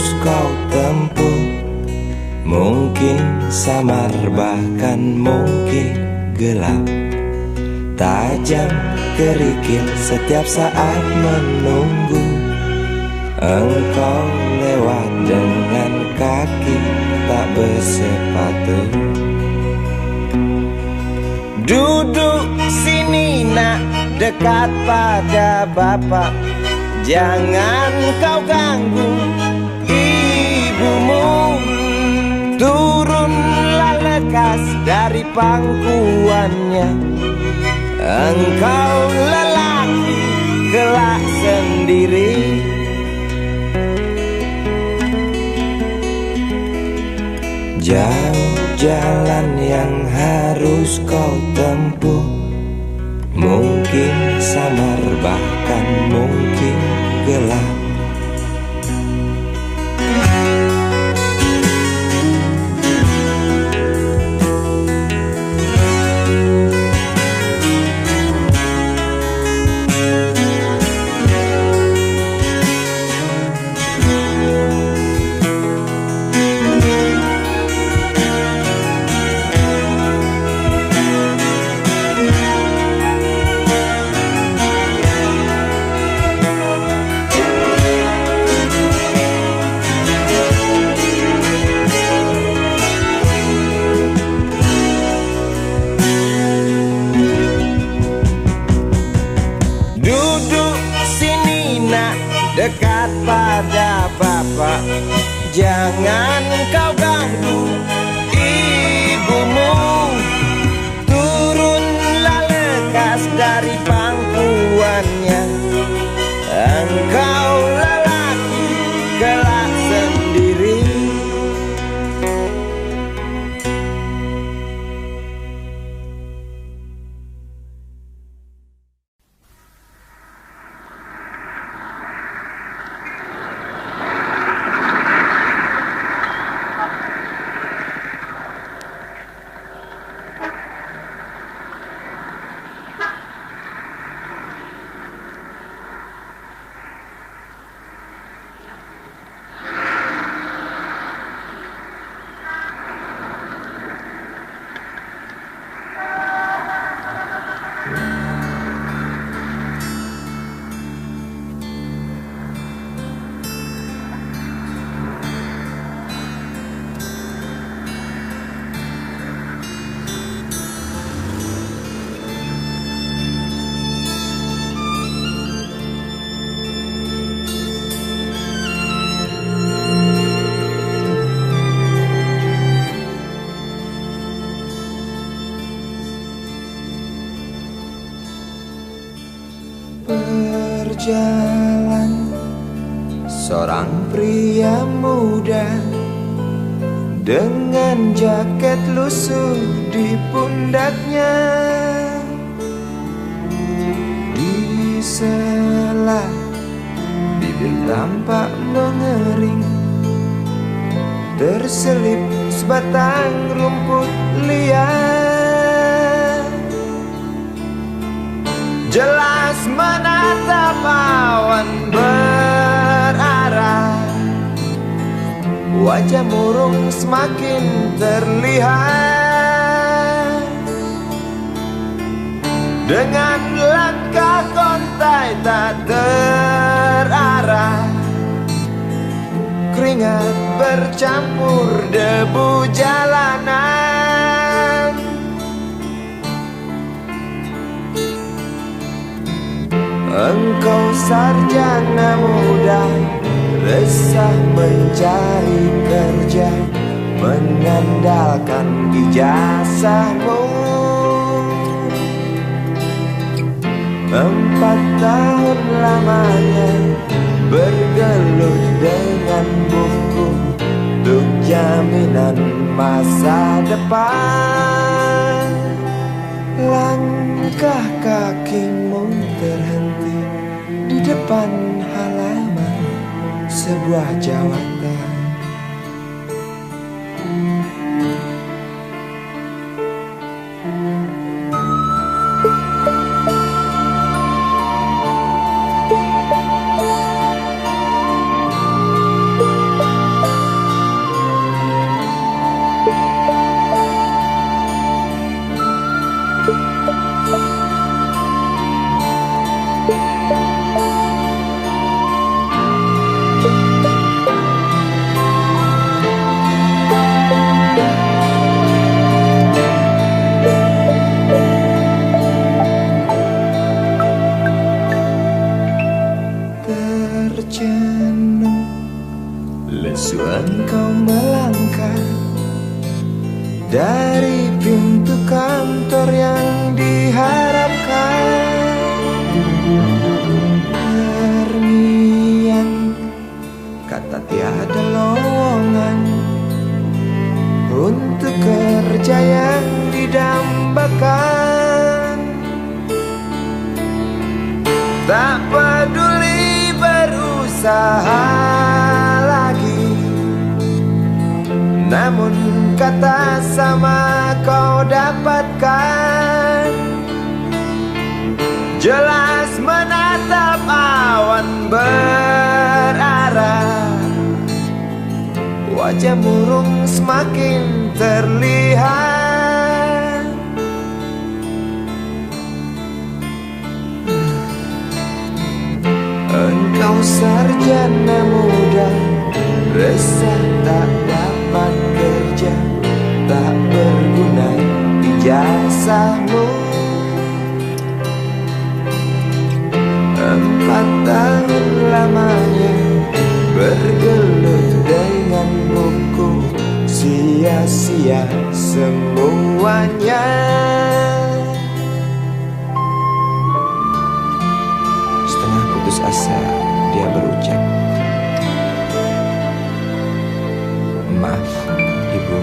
harus kau tempuh. Mungkin samar bahkan mungkin gelap, tajam kerikil setiap saat menunggu. Engkau lewat dengan kaki tak bersepatu. Duduk sini nak, dekat pada bapak. Jangan kau ganggu ibumu. Turunlah lekas dari pangkuannya. Engkau lelaki kelak sendiri. Jauh jalan yang harus kau tempuh. Mungkin samar bahkan mungkin gelap. Dekat pada bapak, jangan kau ganggu ibumu. Turunlah lekas dari pangkuannya. Engkau lelaki kelak sendiri. Berjalan seorang pria muda dengan jaket lusuh di pundaknya. Di sela bibir tampak mengering, terselip sebatang rumput liar. Jelas menatap awan berarah, wajah murung semakin terlihat. Dengan langkah kontai tak terarah, keringat bercampur debu jalanan. Engkau sarjana muda, resah mencari kerja, mengandalkan ijazahmu. 4 tahun lamanya bergelut dengan buku untuk jaminan masa depan. Langkah kakimu terhenti di depan halaman sebuah jawatan. Lesu engkau melangkah dari pintu kantor yang diharapkan. Terngiang kata tiada lowongan untuk kerja yang didambakan. Tak peduli berusaha lagi, namun kata sama kau dapatkan. Jelas menatap awan berarah, wajah murung semakin terlihat. Engkau sarjana muda, resah tak dapat kerja, tak berguna ijazahmu. 4 tahun lamanya bergelut dengan buku, sia-sia semuanya. Setengah putus asa dia berucap, "Maaf, Ibu."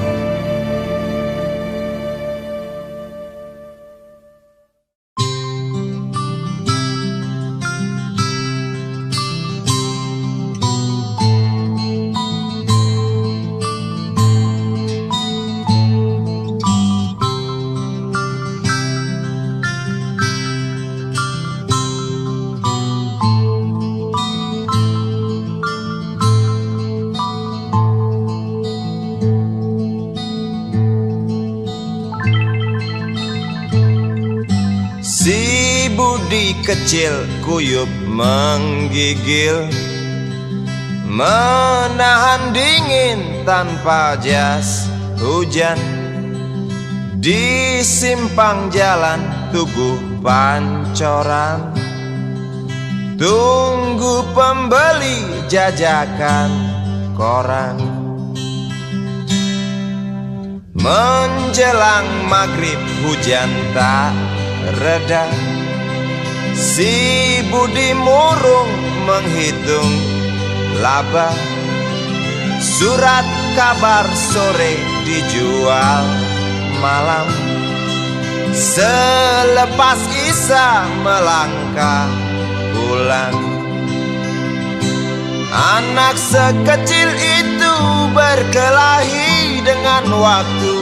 Si Budi kecil kuyup menggigil, menahan dingin tanpa jas hujan. Di simpang jalan Tugu Pancoran, tunggu pembeli jajakan koran. Menjelang maghrib hujan tak reda, si Budi murung menghitung laba. Surat kabar sore dijual malam, selepas Isya melangkah pulang. Anak sekecil itu berkelahi dengan waktu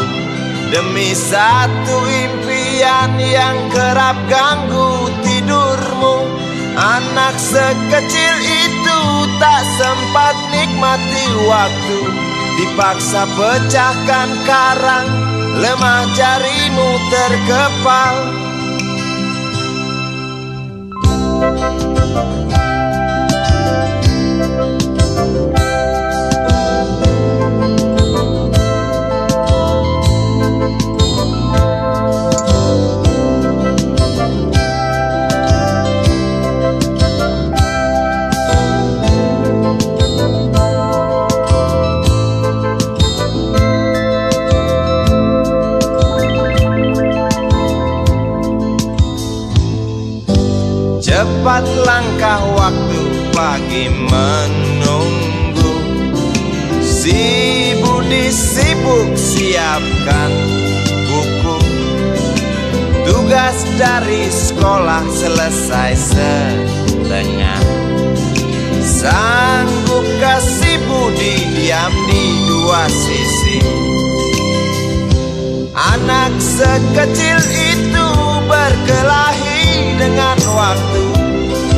demi satu impian yang kerap ganggu tidurmu. Anak sekecil itu tak sempat nikmati waktu, dipaksa pecahkan karang, lemah jarimu terkepal. Cepat langkah waktu, pagi menunggu. Si Budi sibuk siapkan buku, tugas dari sekolah selesai setengah. Sanggupkah si Budi diam di dua sisi? Anak sekecil itu berkelahi dengan waktu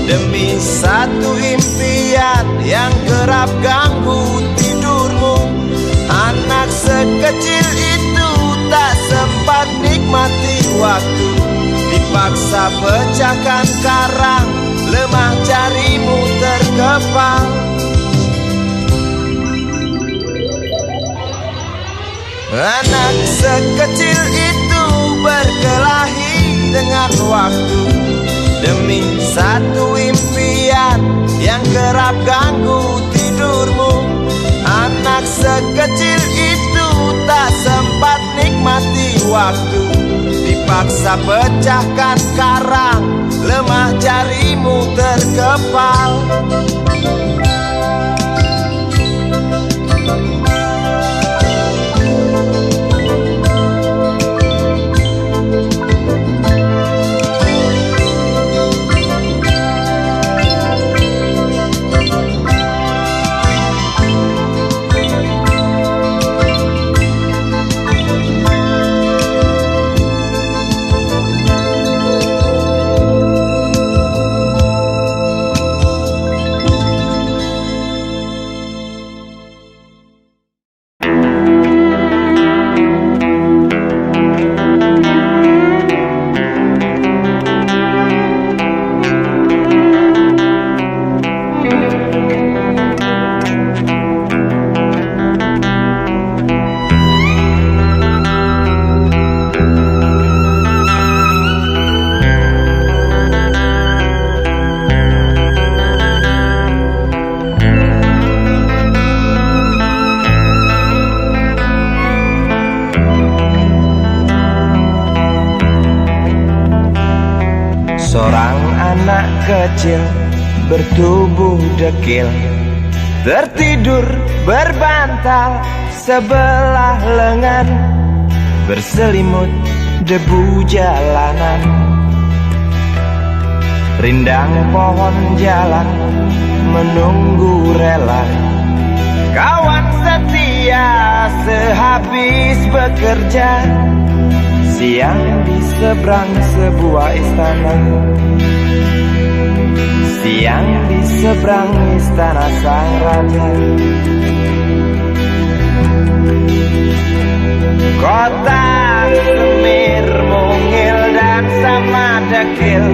demi satu impian yang kerap ganggu tidurmu. Anak sekecil itu tak sempat nikmati waktu, dipaksa pecahkan karang, lemah jarimu terkepal. Anak sekecil itu berkelahi dengan waktu demi satu impian yang kerap ganggu tidurmu. sekecil itu tak sempat nikmati waktu. Dipaksa pecahkan karang, lemah jarimu terkepal. Seorang anak kecil bertubuh dekil tertidur berbantal sebelah lengan, berselimut debu jalanan. Rindang pohon jalan menunggu rela, kawan setia sehabis bekerja. Siang di seberang sebuah istana, siang di seberang istana sang raja. Kota Semir mungil dan sama dekil,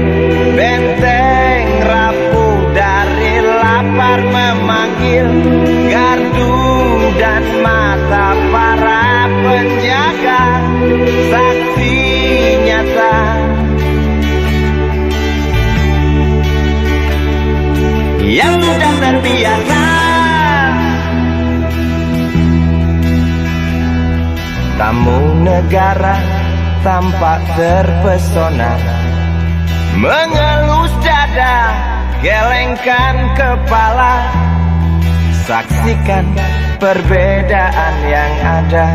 benteng rapuh dari lapar memanggil. Gardu dan mata para penjaga, saksi nyata yang sudah terbiasa. Tamu negara tampak terpesona, mengelus dada, gelengkan kepala. Saksikan perbedaan yang ada.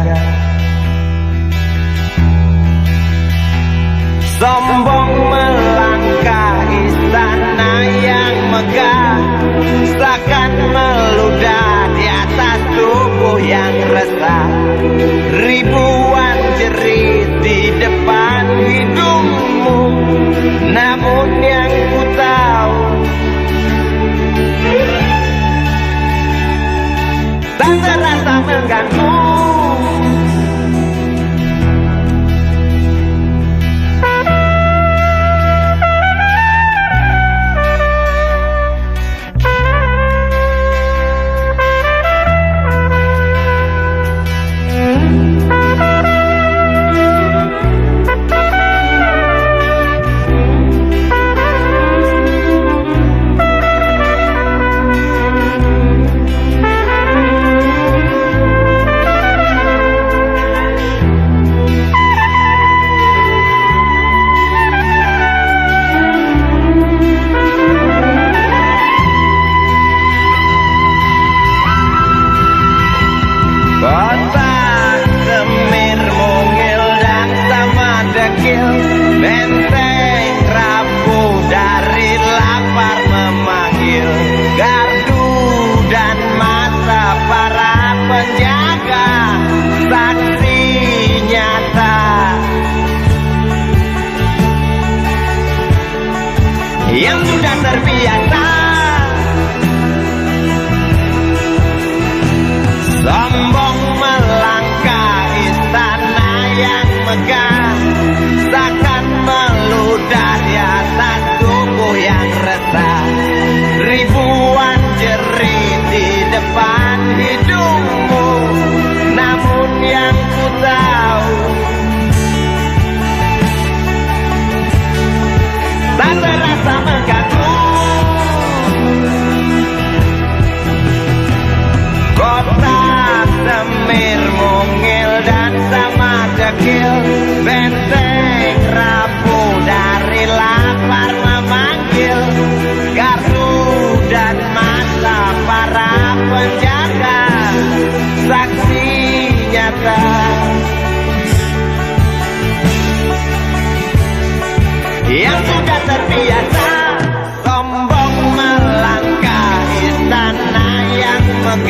Sombong melangkah istana yang megah, seakan meludah di atas tubuh yang resah. Ribuan jerit di depan hidungmu, namun yang ku tahu tak terasa mengganggu.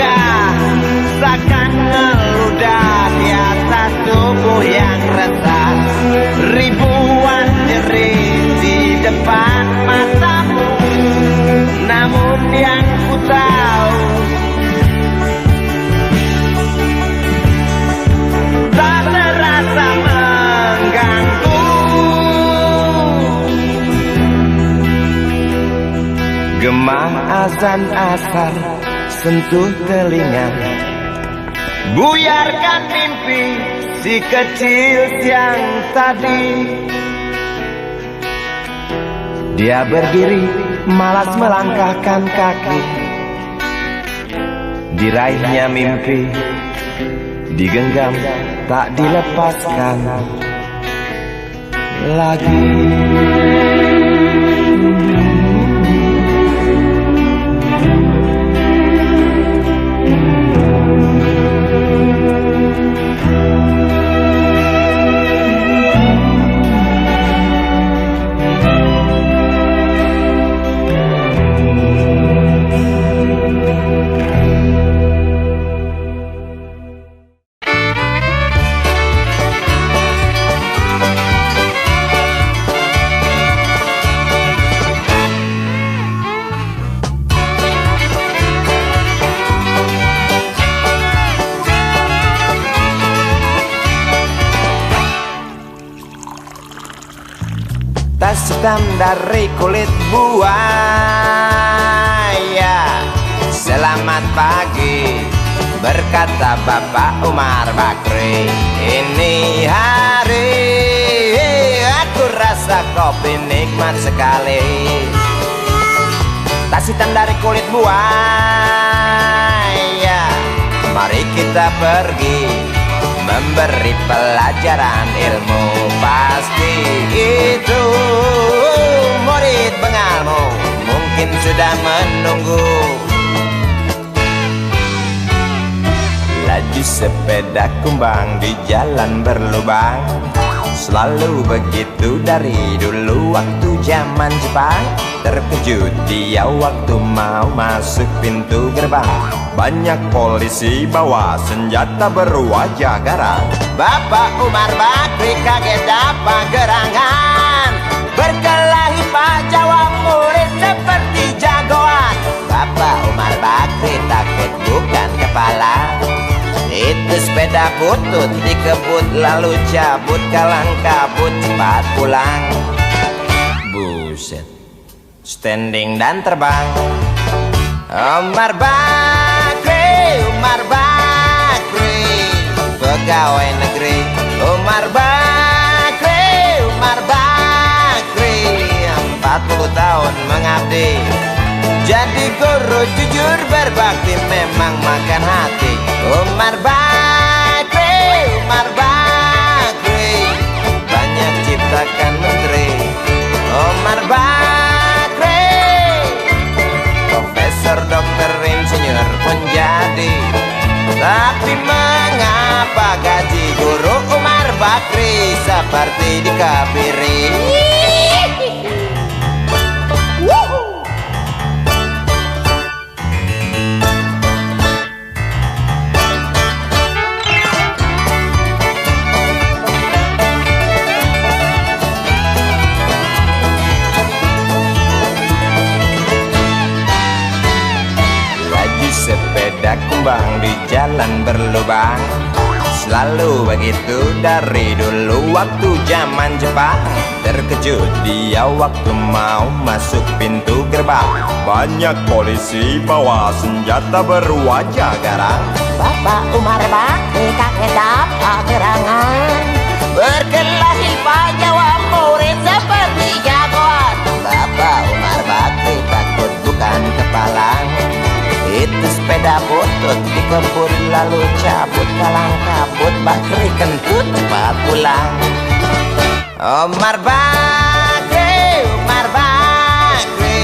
luka seakan ngeludah di atas tubuh yang resah. Ribuan jerit di depan matamu, namun yang ku tahu tak terasa mengganggu. Gema azan asar sentuh telinga, buyarkan mimpi si kecil yang tadi. Dia berdiri malas melangkahkan kaki. Diraihnya mimpi, digenggam tak dilepaskan lagi. Tas hitam dari kulit buaya. Selamat pagi, berkata Bapak Umar Bakri. Ini hari aku rasa kopi nikmat sekali. Tas hitam dari kulit buaya, mari kita pergi memberi pelajaran ilmu. Pasti itu murid bengalmu mungkin sudah menunggu. Laju sepeda kumbang di jalan berlubang, selalu begitu dari dulu waktu zaman Jepang. Terkejut dia waktu mau masuk pintu gerbang, banyak polisi bawa senjata berwajah garang. Bapak Umar Bakri kaget dapat gerangan, berkelahi Pak jawab murid seperti jagoan. Bapak Umar Bakri takut bukan kepala, itu sepeda butut dikebut lalu cabut kalang kabut cepat pulang. Buset, standing dan terbang. Umar Bakri, Umar Bakri, pegawai negeri. Umar Bakri, Umar Bakri, 40 tahun mengabdi jadi guru jujur berbakti, memang makan hati. Umar Bakri, Umar Bakri, banyak ciptakan menteri. Umar Bakri, profesor, dokter, insinyur pun jadi. Tapi mengapa gaji guru Umar Bakri seperti dikebiri? Sepeda kumbang di jalan berlubang, selalu begitu dari dulu waktu zaman Jepang. Terkejut dia waktu mau masuk pintu gerbang, banyak polisi bawa senjata berwajah garang. Bapak Umar Bakri kaget dapat gerangan, Berkelahi Pak jawab murid seperti jagoan. Bapak Umar Bakri takut bukan kepala, itu sepeda butut dikebut lalu cabut kalang kabut. Bakri kentut cepat pulang. Umar Bakri, Umar Bakri,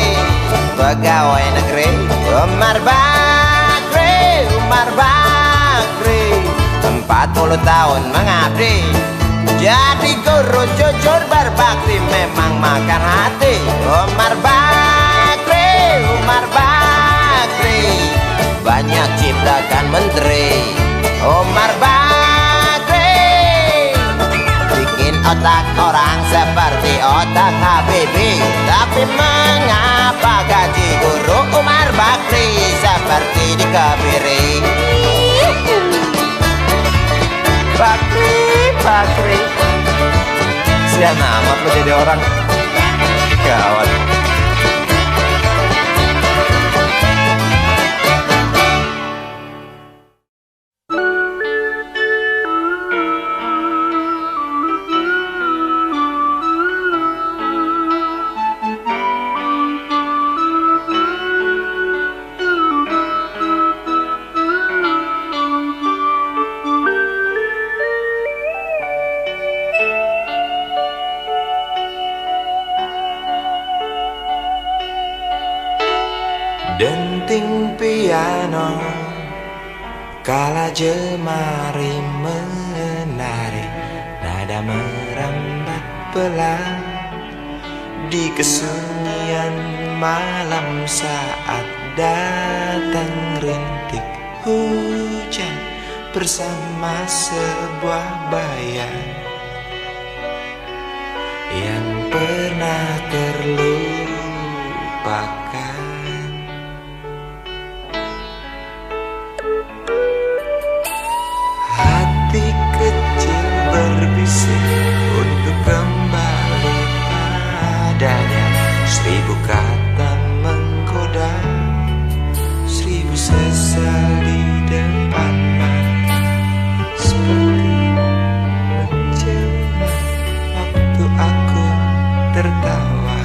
pegawai negeri. Umar Bakri, Umar Bakri, 40 tahun mengabdi jadi guru jujur berbakti, memang makan hati. Umar Bakri, Umar Bakri, banyak banyak ciptakan menteri. Umar Bakri bikin otak orang seperti otak Habibie. Tapi mengapa gaji guru Umar Bakri seperti dikebiri? Bakri sian amat lo jadi orang. Gawat. Denting piano kala jemari menari, nada merambat pelan di kesunyian malam saat datang rintik hujan bersama sebuah bayang yang pernah terlupakan. Hati kecil berbisik untuk kembali padanya. 1000 kata menggoda, 1000 sesal di depan mata. Seperti menjelma waktu aku tertawa.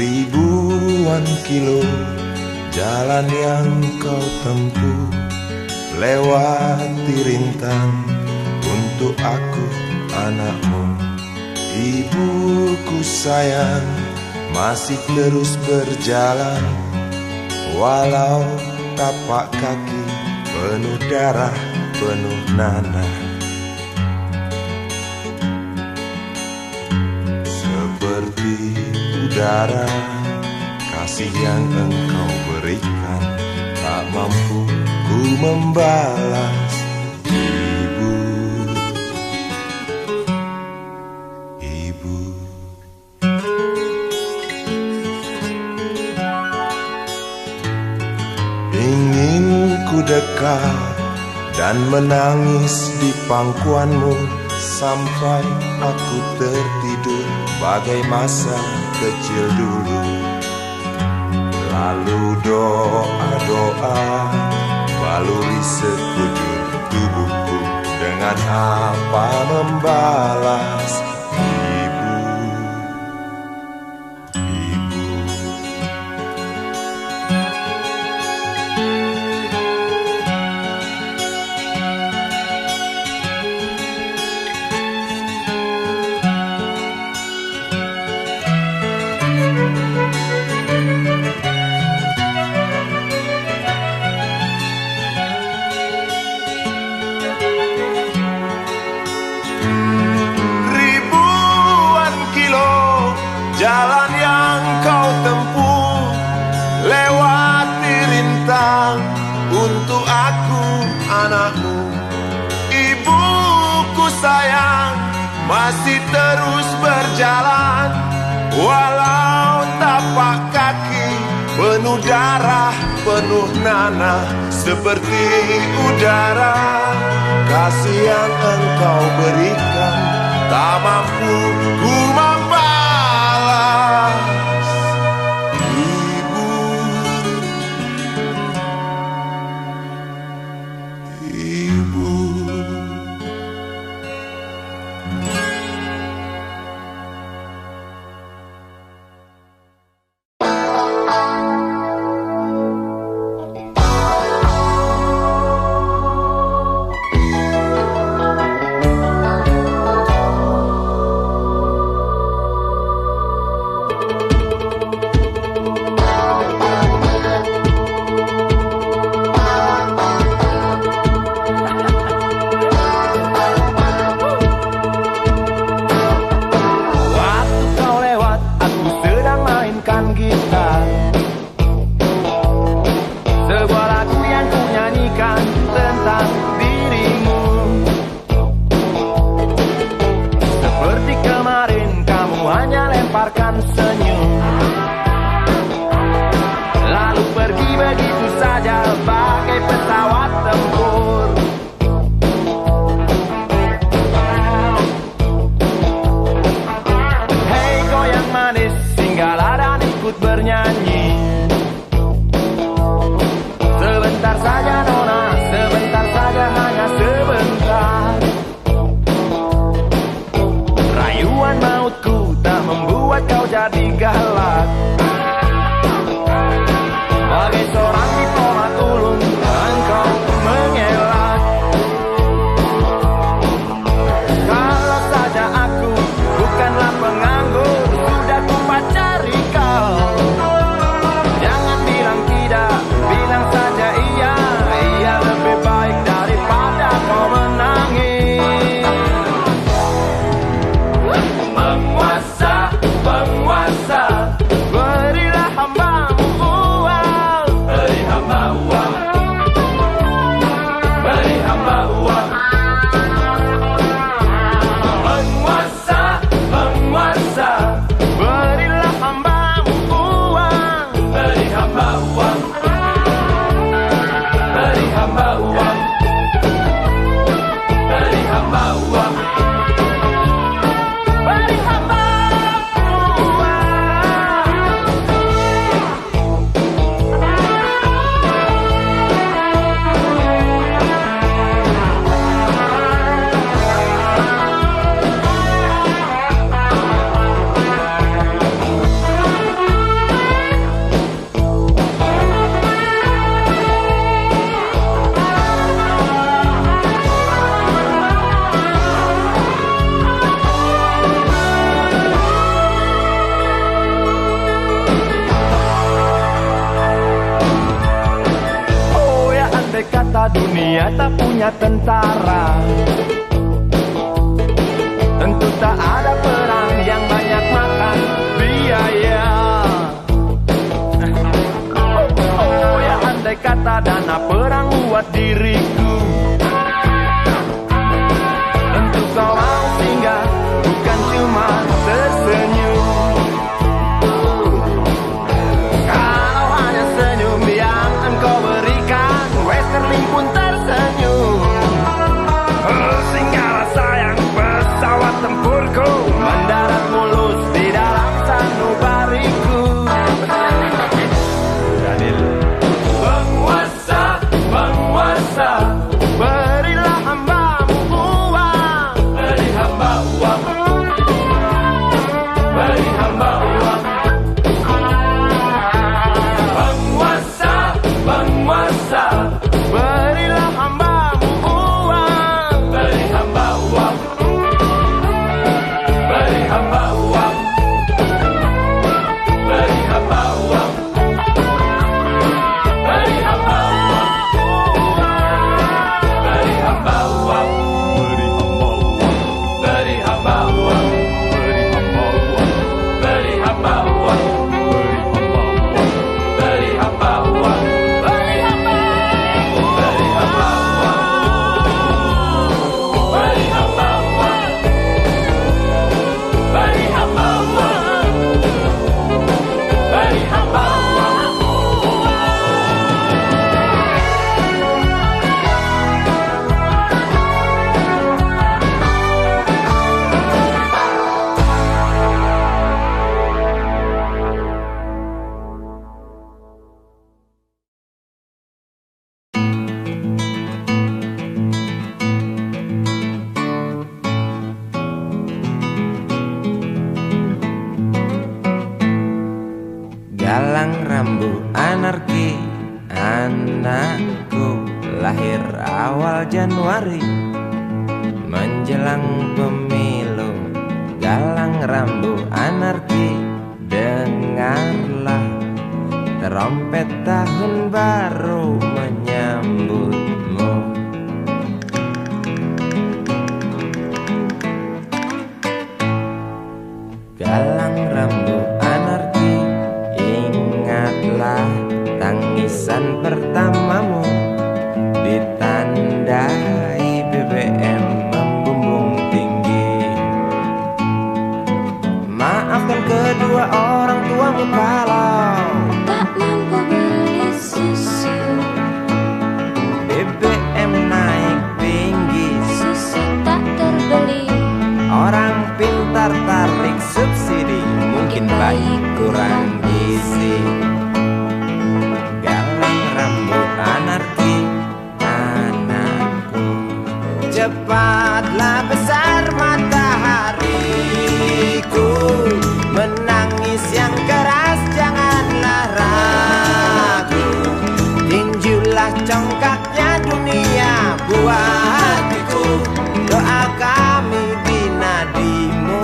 Ribuan kilo jalan yang kau tempuh, lewati rintang untuk aku anakmu. Ibuku sayang masih terus berjalan, walau tapak kaki penuh darah, penuh nanah. Seperti udara, kasih yang engkau berikan tak mampu ku membalas. Ibu, ibu. Ingin ku dekat dan menangis di pangkuanmu sampai aku tertidur bagai masa kecil dulu. Lalu doa-doa baluri sekujur tubuhku, dengan apa membalas. Ibu, ibu. Jalan yang kau tempuh, lewati rintang untuk aku anakmu. Ibuku sayang masih terus berjalan, walau tapak kaki penuh darah, penuh nanah. Seperti udara, kasih yang engkau berikan tak mampu ku membalas. Penguasa dunia tak punya tentara. Tentu tak ada perang yang banyak makan biaya. Oh ya, andai kata dana perang buat diriku, tentu kau mau singgah, bukan cuma tersenyum. Kalau hanya senyum yang engkau berikan, Westerling pun tersenyum. Singgahlah sayang, pesawat tempurku mendarat mulus di dalam sanubariku. Penguasa, penguasa, berilah hambamu uang. Beri hamba uang. Beri hamba uang. Penguasa, penguasa, berilah hambamu uang. Beri hamba uang. Beri hamba uang. Beri hamba uang. Beri hamba uang. Beri hamba uang. Beri hamba uang. Beri hamba uang. Beri hamba uang. Beri hamba uang. Beri hamba uang. Beri hamba uang. Beri hamba uang. Beri hamba uang. Galang rambu anarki, anakku lahir awal Januari menjelang pemilu. Galang rambu anarki, dengarlah terompet tahun baru menyambutmu. Galang rambu anarki, ingatlah tangisan pertamamu ditandai BBM membumbung tinggi. Maafkan kedua orang tuamu kalau tak mampu beli susu. BBM naik tinggi, Susu tak terbeli. orang pintar tarik subsidi, mungkin baik kurang gizi. Galang rambu anarki, anakku, cepatlah besar matahariku. Menangis yang keras janganlah ragu, tinjulah congkaknya dunia buatiku. Doa kami binadimu.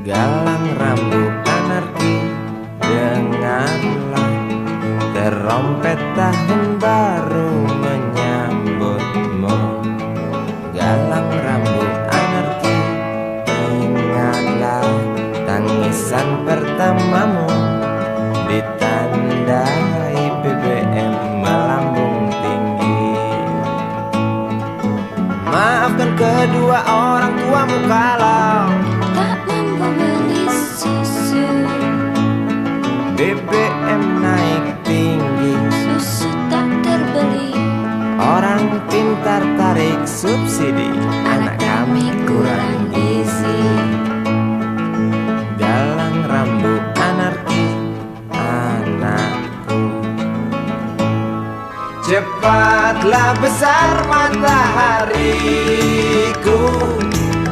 Galang rambu anarki, dengarlah terompet tahun baru menyambutmu. Galang rambu anarki, ingatlah tangisan pertamamu ditandai BBM melambung tinggi. Maafkan kedua orang tuamu kalau Tak mampu beli susu. BBM naik tinggi, Susu tak terbeli. orang pintar tarik subsidi, anak kami kurang gizi. Galang rambu anarki, anakku, cepat Cepatlah besar matahariku,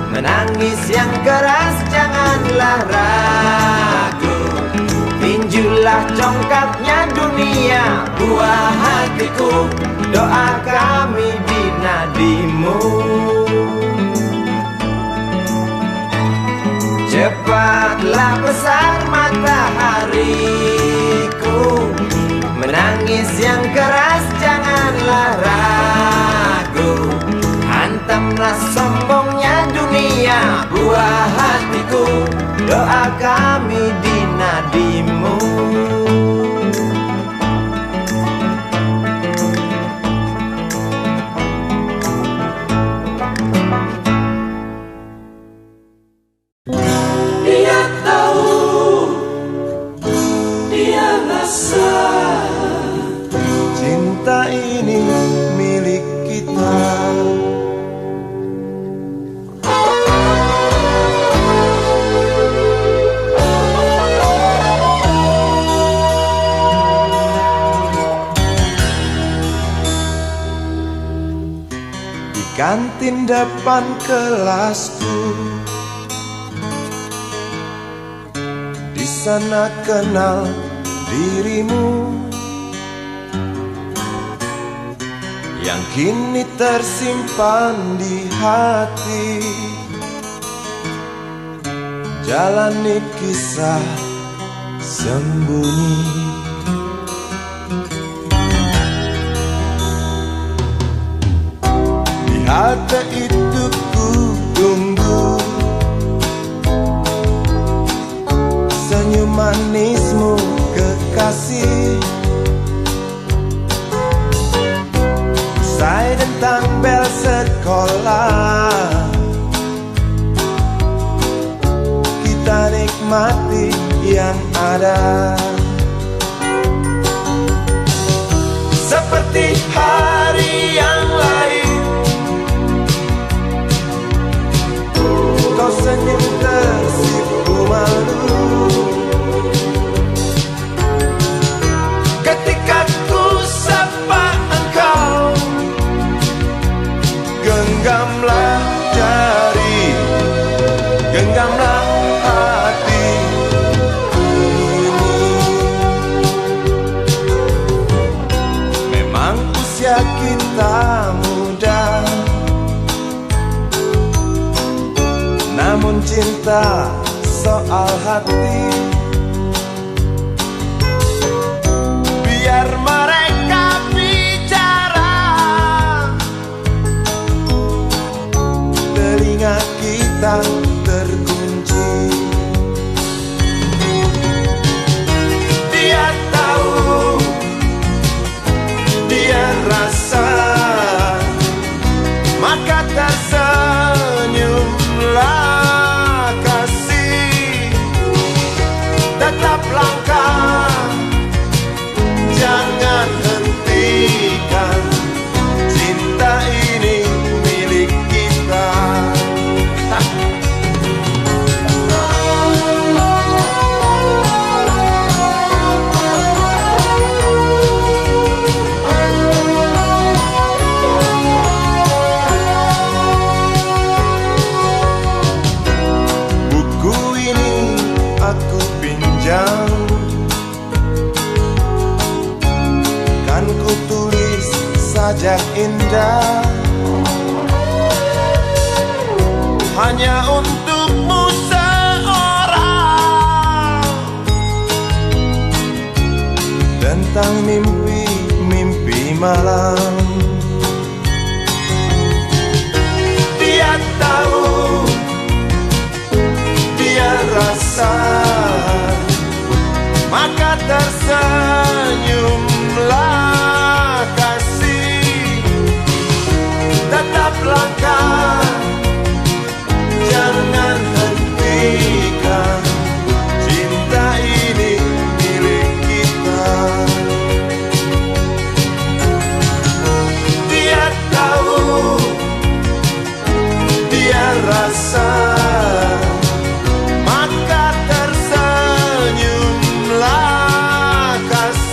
menangis yang keras janganlah ragu. Tinjulah congkaknya dunia, buah hatiku, doa kami di nadimu. Cepatlah besar matahariku, menangis yang keras janganlah ragu. Hantamlah sombongnya dunia, buah hatiku, doa kami di nadimu. Dia tahu, dia rasa cinta ini milik kita. Di kantin depan kelasku, di sana kenal dirimu, yang kini tersimpan di hati. Jalani kisah sembunyi. Di halte itu ku tunggu senyum manismu kekasih. Usai tentang bel sekolah, kita nikmati yang ada. Seperti hari yang lain, kau senyum tersipu malu ketika ku sapa engkau. Genggamlah jari, genggamlah hati ini. Memang usia kita muda, namun cinta soal hati. Biar mereka bicara, telinga kita terkunci. Dia tahu, dia rasa, maka tersenyumlah kasih. Tetap langkah, jangan hentikan, cinta ini milik kita. Buku ini aku pinjam, kan ku tulis sajak indah, hanya untukmu seorang, tentang mimpi-mimpi malam. Dia tahu, dia rasa, maka tersenyumlah kasih. Tetap langkah, jangan hentikan, cinta ini milik kita. Dia tahu, dia rasa, maka tersenyumlah kasih.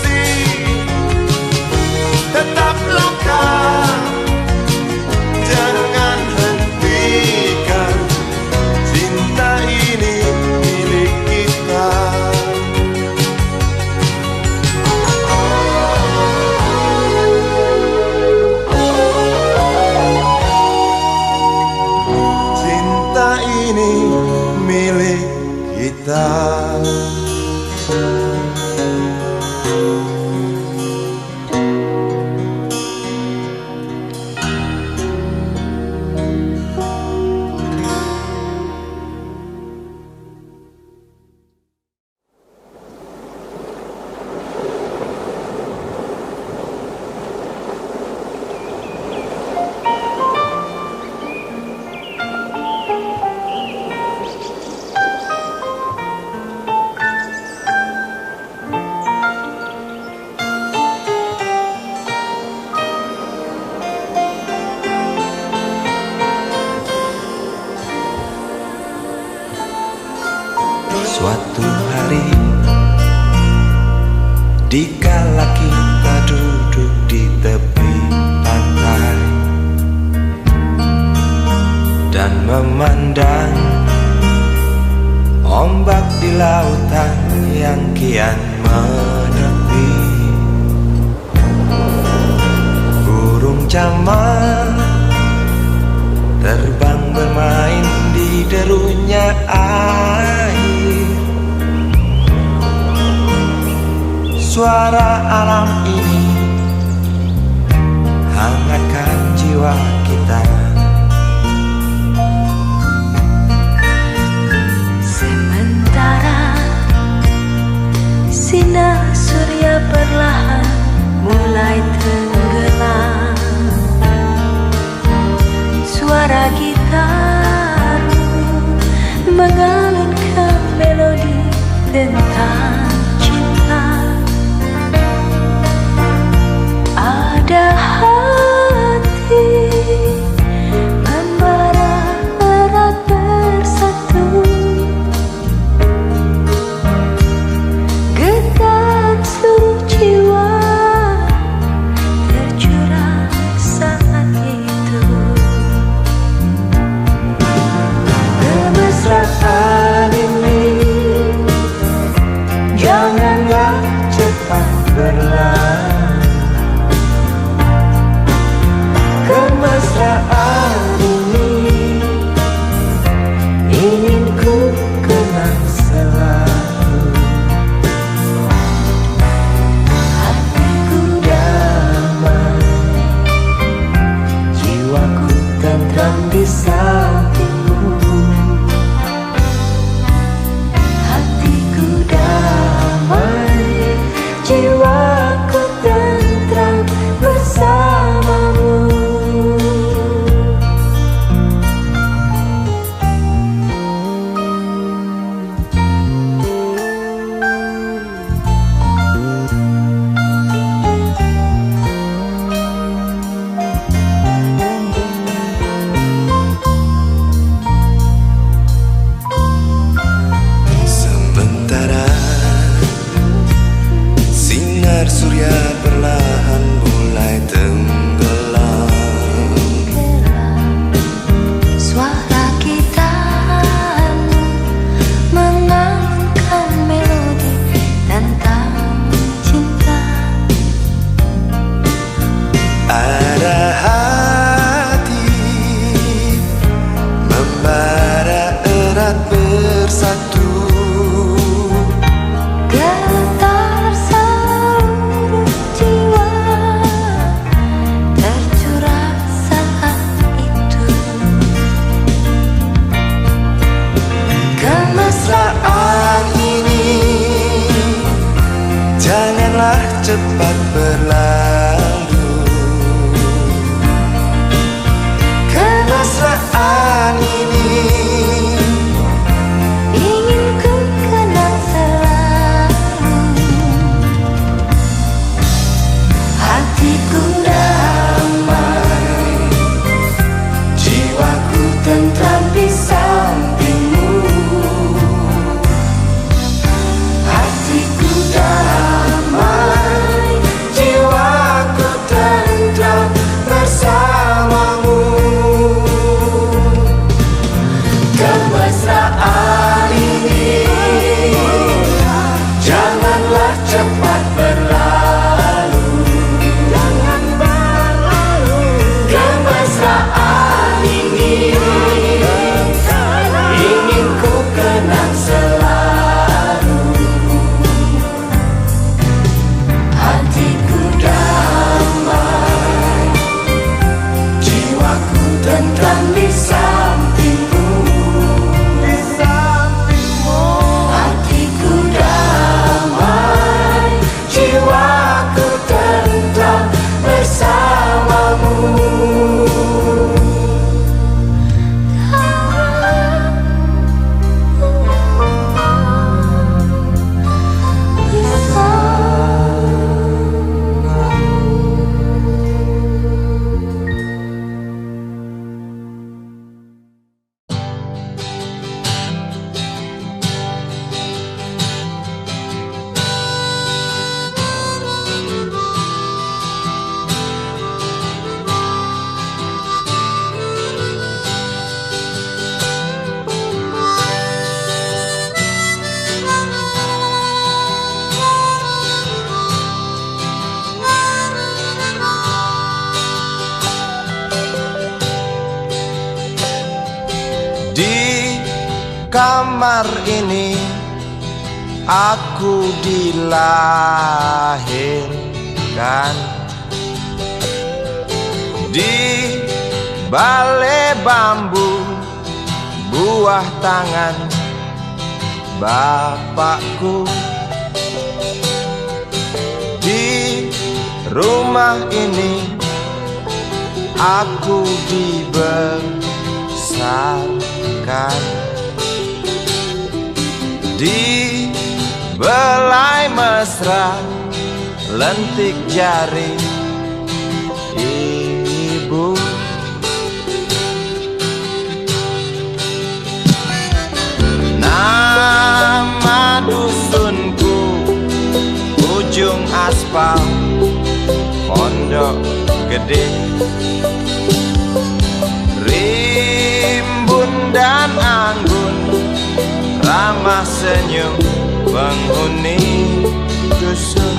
milik kita. Suatu hari, dikala kita duduk di tepi pantai dan memandang ombak di lautan yang kian menepi, burung camar terbang bermain di derunya air. Suara alam ini hangatkan jiwa kita. Sementara sinar surya perlahan mulai tenggelam, suara gitar mengalunkan melodi tentang cinta. Ada hati membara erat bersatu, getar seluruh jiwa tercurah saat itu. Kemesraan ini janganlah cepat berlalu. Kemesraan ini ingin ku kenang selalu. Hatiku damai, jiwaku tentram di sampingmu. Hatiku damai, Jiwaku tentram bersamamu. Sementara sinar surya perlahan mulai tenggelam, suara gitar mengalunkan melodi tentang cinta. ada hati membara erat bersatu, Getar seluruh jiwa tercurah saat itu. Kemesraan ini janganlah cepat berlalu. Kemesraan ini Ingin ku kenang selalu. hatiku damai, jiwaku tentram di sampingmu. Hatiku damai, jiwaku tentram bersamamu. Kemesraan ini janganlah cepat berlalu. Jangan berlalu. Kemesraan ini ingin kamar ini aku dilahirkan. Di balai bambu buah tangan bapakku. Di rumah ini aku dibesarkan. Di belai mesra lentik jari ibu. Nama dusunku ujung aspal Pondok Gede. Rimbun dan anggun ramah senyum penghuni dusun.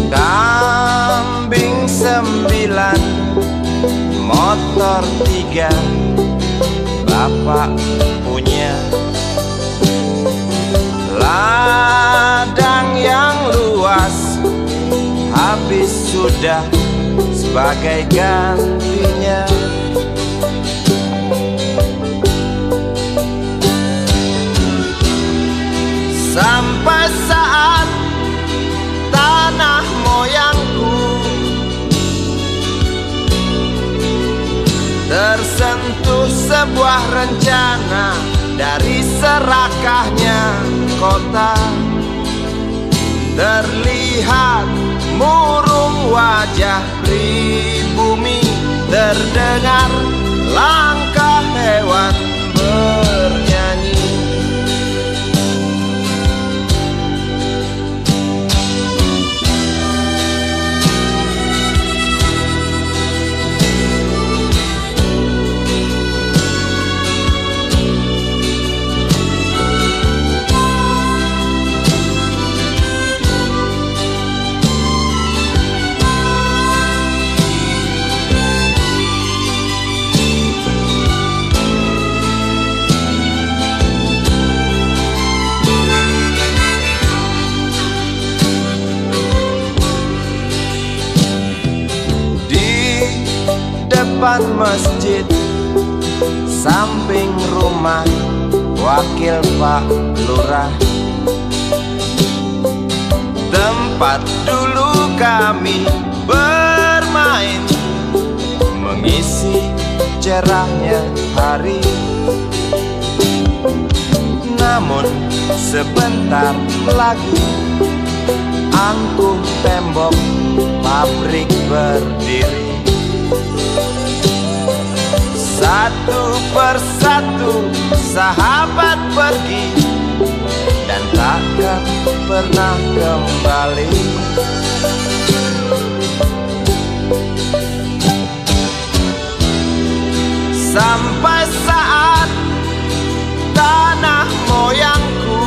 Kambing 9, motor 3, bapak punya. Ladang yang luas habis sudah sebagai gantinya. Sampai saat tanah moyangku tersentuh sebuah rencana dari serakahnya kota. Terlihat murung wajah pribumi, terdengar langkah hewan bernyanyi. Depan masjid samping rumah wakil Pak Lurah, tempat dulu kami bermain mengisi cerahnya hari. Namun sebentar lagi angkuh tembok pabrik berdiri. Satu persatu sahabat pergi dan takkan pernah kembali. Sampai saat tanah moyangku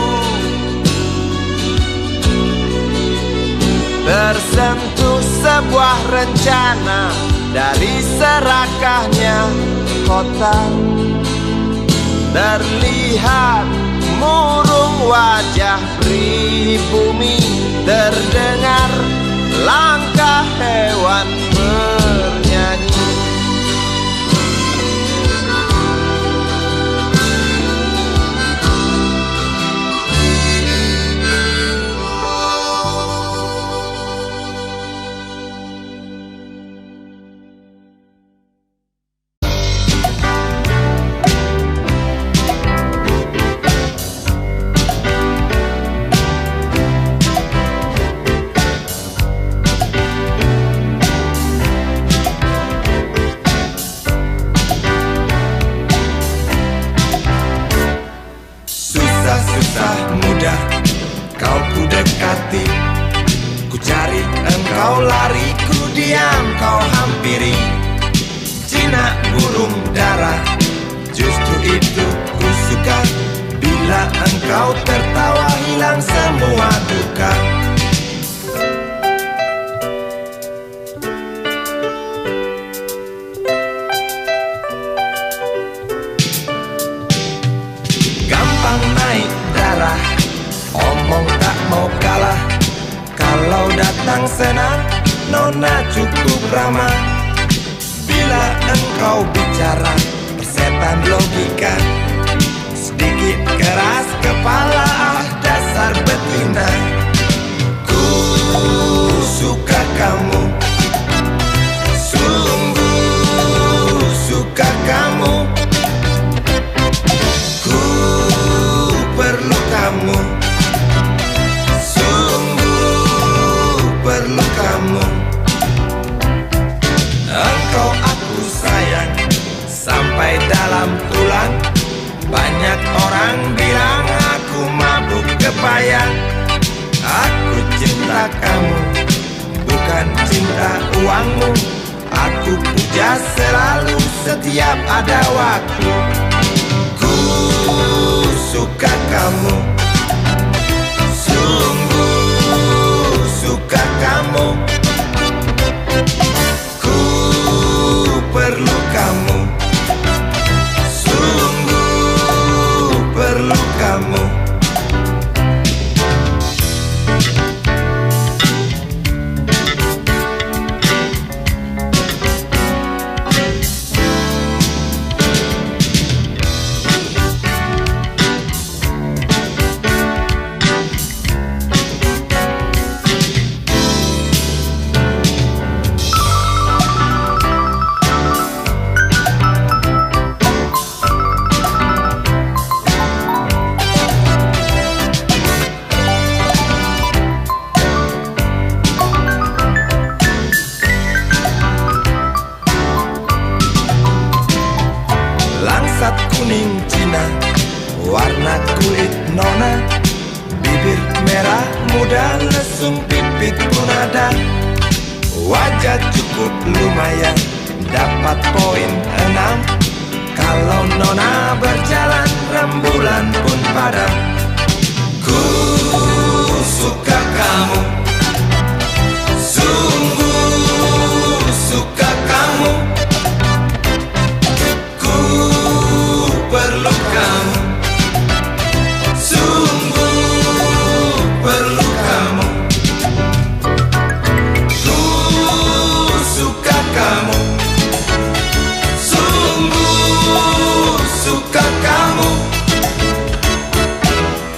tersentuh sebuah rencana dari serakahnya kota. Terlihat murung wajah pribumi, terdengar langkah hewan bernyanyi. Kau lari, ku diam, kau hampiri. Jinak burung dara, justru itu ku suka. Bila engkau tertawa, hilang semua duka. Gampang naik darah, omong tak mau kalah. Kalau datang senang, nona cukup ramah. Bila engkau bicara, persetan logika. Sedikit keras kepala, dasar betina. Ku suka kamu, sungguh suka kamu. Ku perlu kamu, sungguh perlu kamu. Engkau aku sayang, sampai dalam tulang. Banyak orang bilang aku mabuk kepayang. Aku cinta kamu, bukan cinta uangmu. Aku puja selalu setiap ada waktu. Ku suka kamu, sungguh suka kamu. Ku perlu kamu, sungguh perlu kamu. Langsat kuning Cina, warna kulit nona. Bibir merah muda, lesung pipit pun ada. Wajah cukup lumayan, dapat poin 6. Kalau nona berjalan, rembulan pun padam. Ku suka kamu, sungguh suka kamu. Perlu kamu, sungguh perlu kamu. Ku suka kamu, sungguh suka kamu.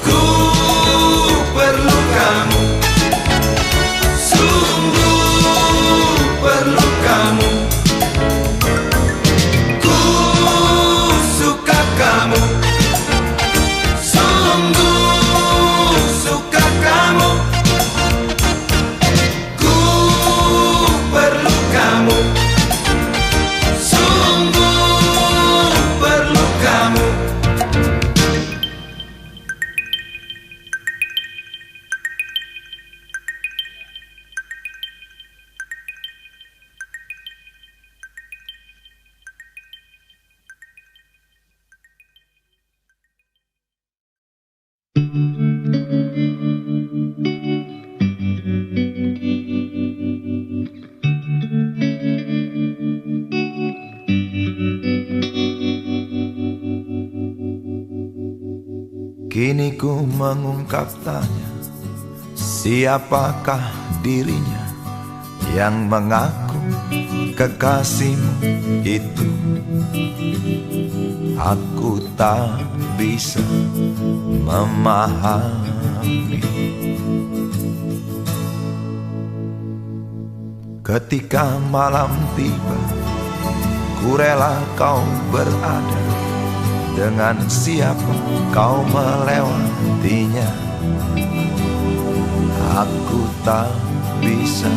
Ku perlu kamu, sungguh perlu kamu. Kamu, sungguh suka kamu. Ku perlu kamu, sungguh perlu kamu. Kini ku mengungkap tanya, siapakah dirinya yang mengaku kekasihmu itu? Aku tak bisa memahami. Ketika malam tiba, ku rela kau berada. Dengan siapa kau melewatinya? Aku tak bisa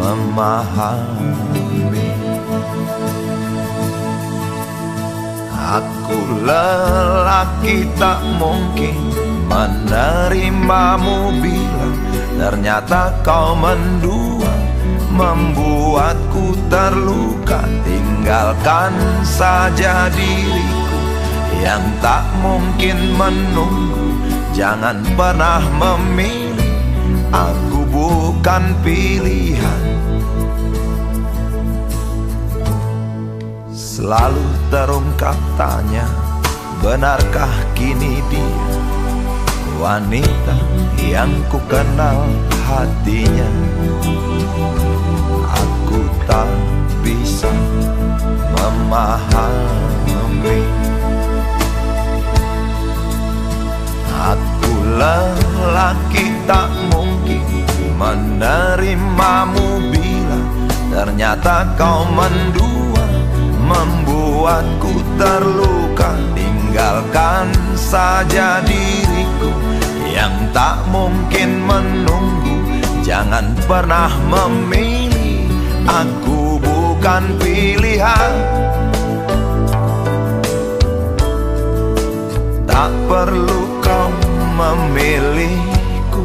memahami. Aku lelaki tak mungkin menerimamu bila ternyata kau mendua, membuatku terluka. Tinggalkan saja diriku yang tak mungkin menunggu. Jangan pernah memilih, aku bukan pilihan. Selalu terungkap tanya, benarkah kini dia wanita yang ku kenal hatinya? Aku tak bisa memahami. Aku lelaki tak mungkin menerimamu bila ternyata kau mendua, membuatku terluka. Tinggalkan saja diriku yang tak mungkin menunggu. Jangan pernah memilih, aku bukan pilihan. Tak perlu kau memilihku,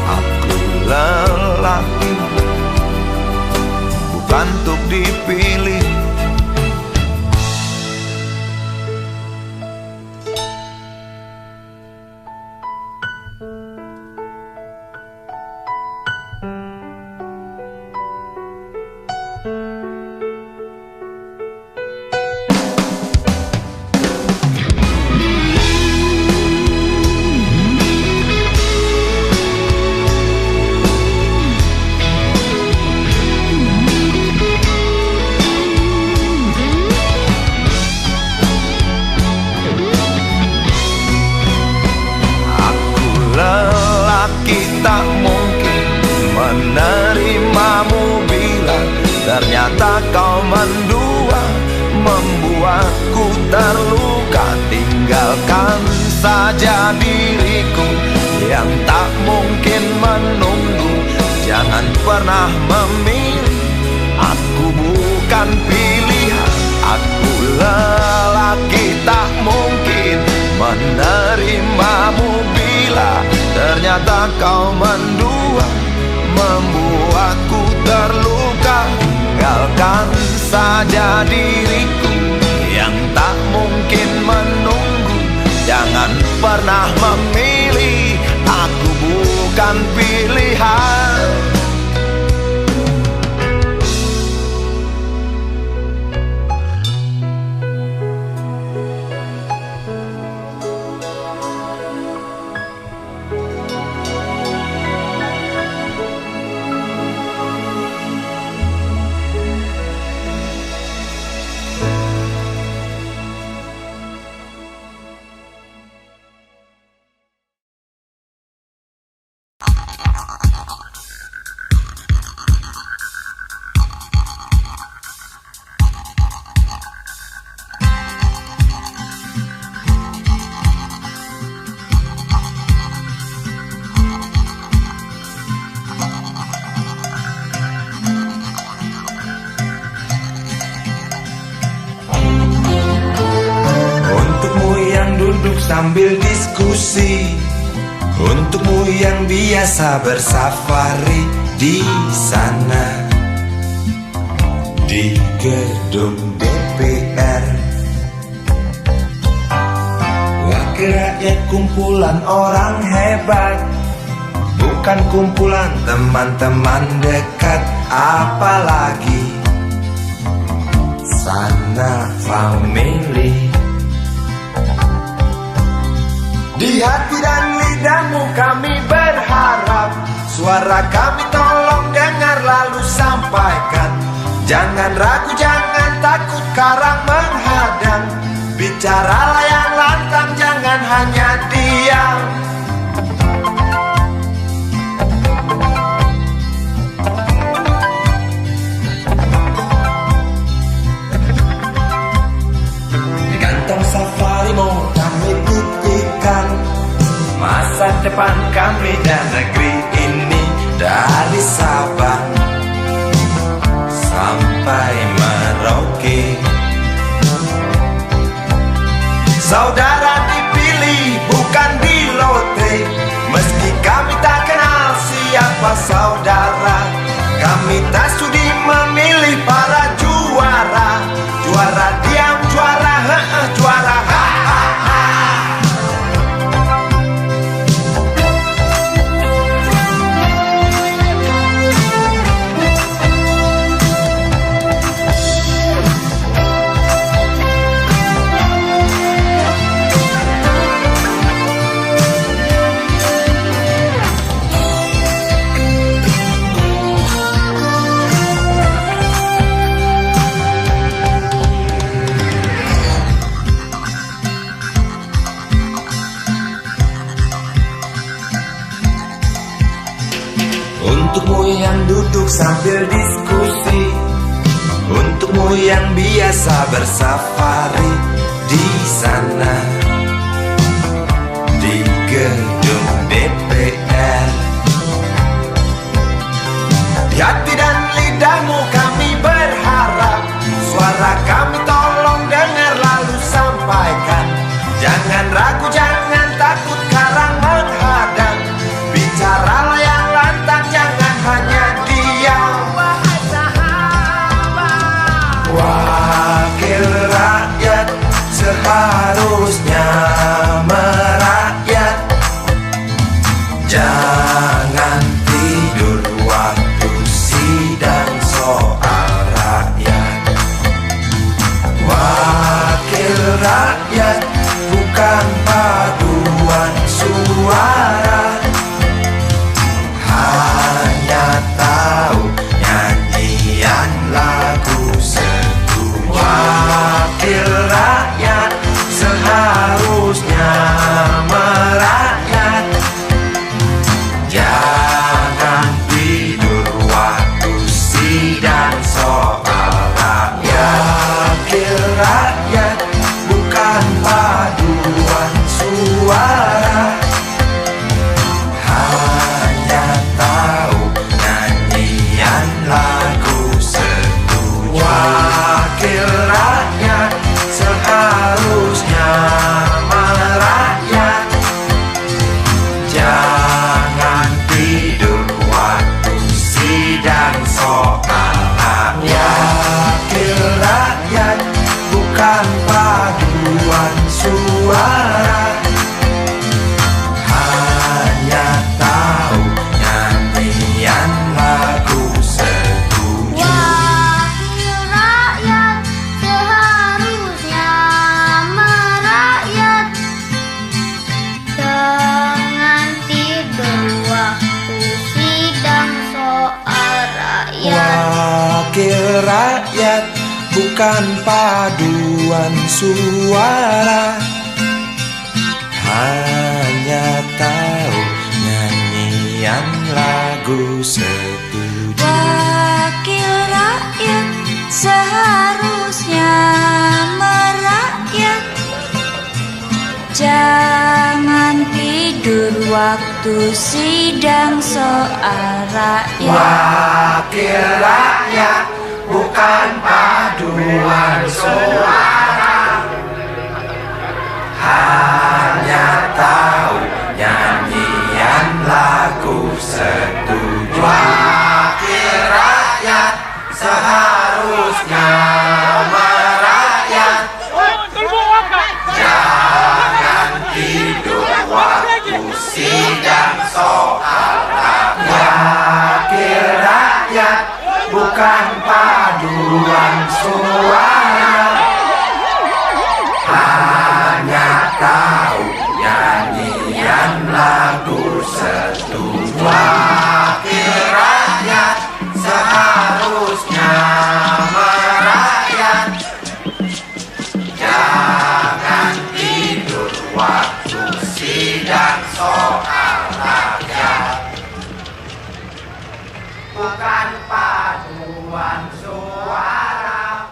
aku lelaki bukan untuk dipilih. Tak mungkin menerimamu bila ternyata kau mendua, membuatku terluka. Tinggalkan saja diriku yang tak mungkin menunggu. Jangan pernah memilih, aku bukan pilihan. Aku lelaki tak mungkin menerimamu bila ternyata kau mendua, membuatku terluka. Tinggalkan saja diriku yang tak mungkin menunggu. Jangan pernah memilih, aku bukan pilihan. Sambil diskusi, untukmu yang biasa bersafari di sana, di gedung DPR. Wakil rakyat kumpulan orang hebat, bukan kumpulan teman-teman dekat. Apalagi sana family. Di hati dan lidahmu kami berharap, suara kami tolong dengar lalu sampaikan. Jangan ragu, jangan takut karang menghadang. Bicaralah yang lantang, jangan hanya diam. Di kantong safarimu kami titipkan masa depan kami dan negeri ini, dari Sabang sampai Merauke. Saudara dipilih bukan di lotre, meski kami tak kenal suara. Kami tak sudi memilih para juara. Juara diam, juara juara ha. Untukmu yang duduk sambil diskusi, untukmu yang biasa bersafari di sana, di gedung DPR. Di hati dan lidahmu kami berharap, suara kami tolong dengar lalu sampaikan. Jangan ragu, jangan takut karang menghadang. Bicaralah yang lantang, jangan hanya diam. Wahai sahabat, wakil rakyat seharusnya merakyat. Jangan tidur waktu sidang soal rakyat. Wakil rakyat bukan paduan suara, hanya tahu nyanyian lagu setuju. Wakil rakyat seharusnya merakyat. Jangan tidur waktu sidang soal rakyat. Wakil rakyat bukan paduan suara, hanya tahu nyanyian lagu setuju. Wakil rakyat seharusnya merakyat. Jangan tidur waktu sidang soal rakyat. Wakil rakyat bukan paduan suara, hanya tahu nyanyian lagu setuju. Wakil rakyat seharusnya merakyat. Jangan tidur waktu sidang soal rakyat. Wakil rakyat bukan paduan suara, hanya tahu nyanyian lagu setuju. Wakil rakyat seharusnya merakyat. Jangan tidur waktu sidang soal rakyat. Wakil rakyat bukan paduan suara, hanya tahu nyanyian lagu setuju. Wakil rakyat seharusnya merakyat. Jangan tidur waktu sidang soal rakyat. Wakil rakyat bukan paduan suara, hanya tahu nyanyian lagu setuju. Wakil rakyat seharusnya merakyat. Jangan tidur waktu sidang soal rakyat. Bukan paduan suara,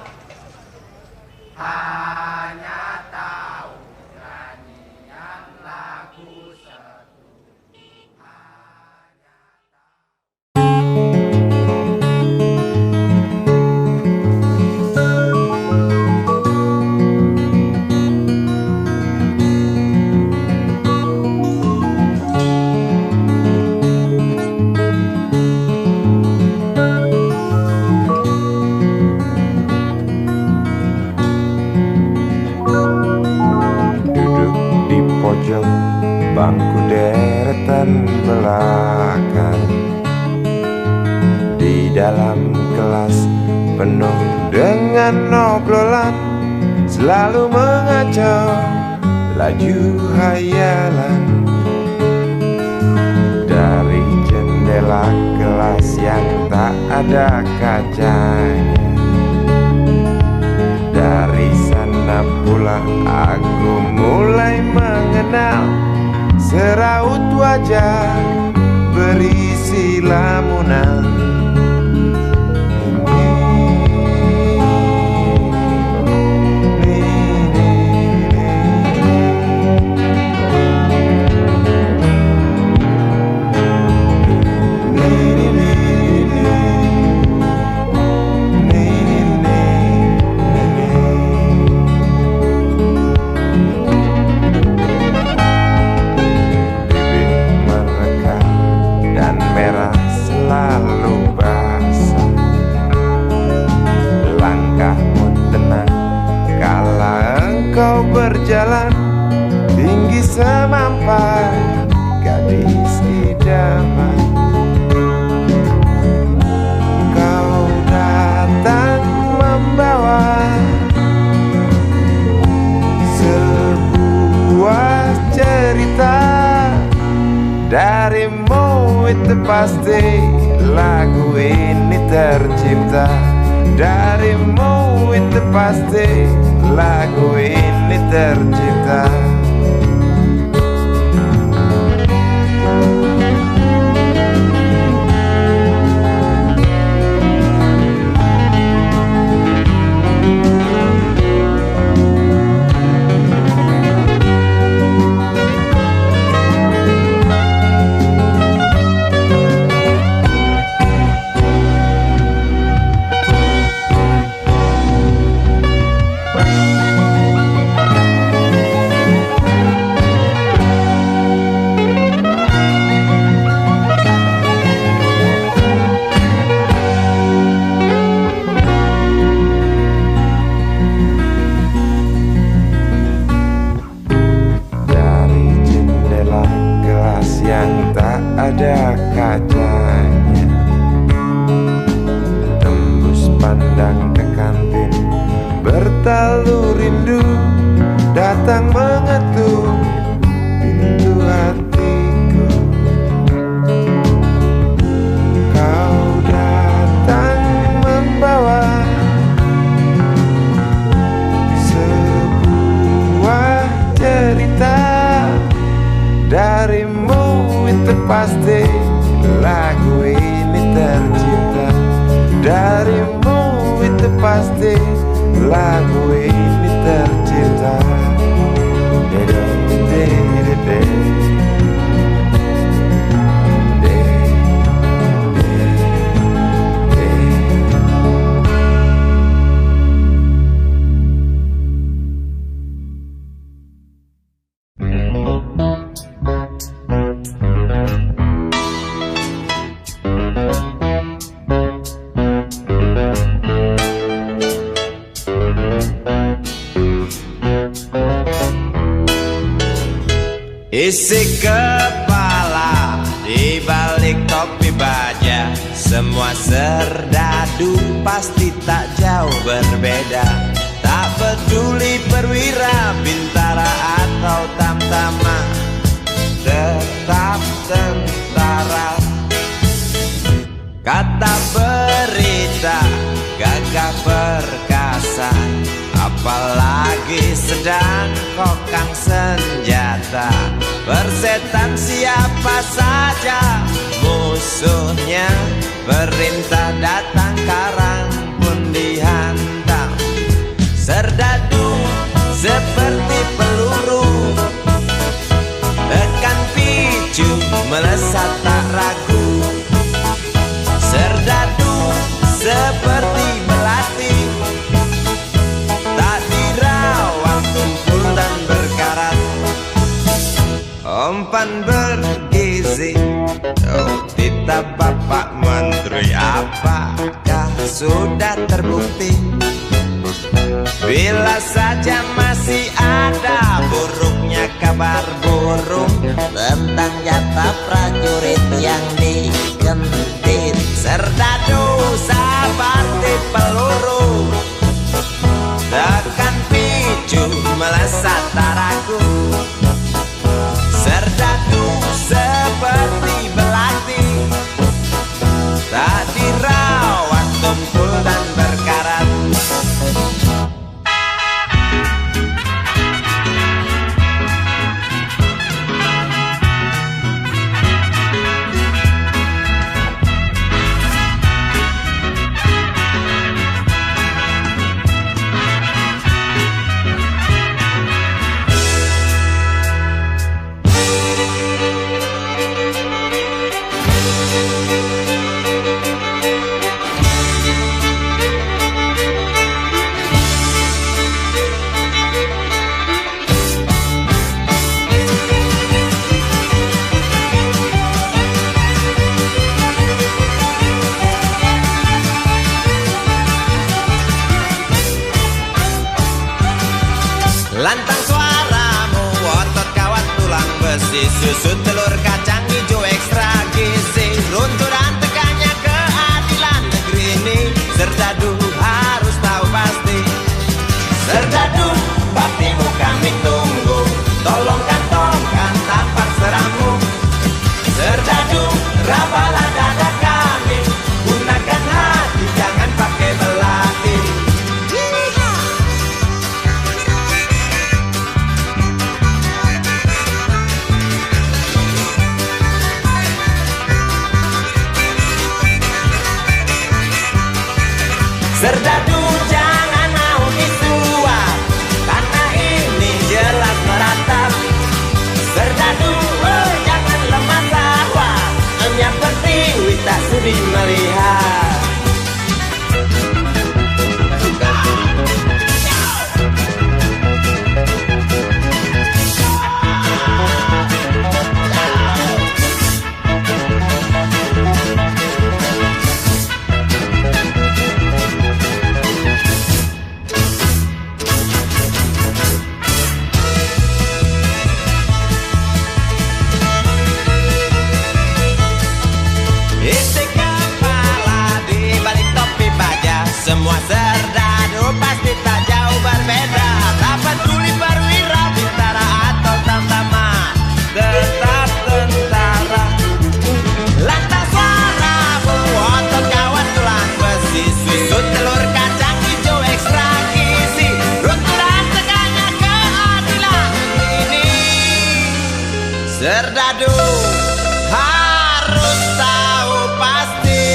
hanya tahu nyanyian lagu setuju. lupakan. Di dalam kelas penuh dengan obrolan, selalu mengacau laju hayalan. Dari jendela kelas yang tak ada kacanya, dari sana pula aku mulai mengenal seraut wajah berisi lamunan. Berjalan tinggi semampai gadis idaman. Kau datang membawa sebuah cerita. Darimu itu pasti lagu ini tercipta. Darimu itu pasti lagu ini tercipta. Ada kacanya, tembus pandang ke kantin, bertalu rindu datang mengetuk pintu hatiku. Kau datang membawa sebuah cerita. Darimu itu pasti lagu ini tercipta. Darimu itu pasti lagu ini tercipta. Isi kepala di balik topi baja, semua serdadu pasti tak jauh berbeda. Tak peduli perwira, bintara atau tamtama, tetap tentara. Kata berita gagah perkasa, apalagi sedang kokang senjata. Persetan siapa saja musuhnya, perintah datang karang pun dihantam. Serdadu seperti peluru, tekan picu melesat tak ragu. Serdadu seperti melati, tak dirawat tumpul dan berkarat. Umpan bergizi, oh titah Bapak Menteri, apakah sudah terbukti? Bila saja masih ada buruknya kabar kabar burung tentang jatah prajurit yang digentit. Serdadu seperti peluru tekan picu melesat taraku. Serdadu seperti belati tak dirawat tumpul dan berkarat. Lantang suaramu, otot kawat tulang besi, susu telur kacang hijau ekstra gizi. Runtuhan tekannya keadilan negeri ini, Serdadu harus tahu pasti. Serdadu, baktimu kami tunggu, tolong kantongkan tampar serammu. Serdadu, rapalah dada kami, gunakan hati jangan pakai belati. Serdadu jangan mau disuap, karena ini jelas meratap. Serdadu jangan lemah sawah, hanya pertiwi tak sudi melihat. Isi kepala di balik topi baja, semua serdadu pasti tak jauh berbeda. Tak peduli perwira, bintara atau tamtama, tetap tentara. Lantang suaramu, otot kawan tulang besi, susu telur kacang hijau ekstra gizi. Runtuhan tekannya keadilan ini, Serdadu harus tahu pasti.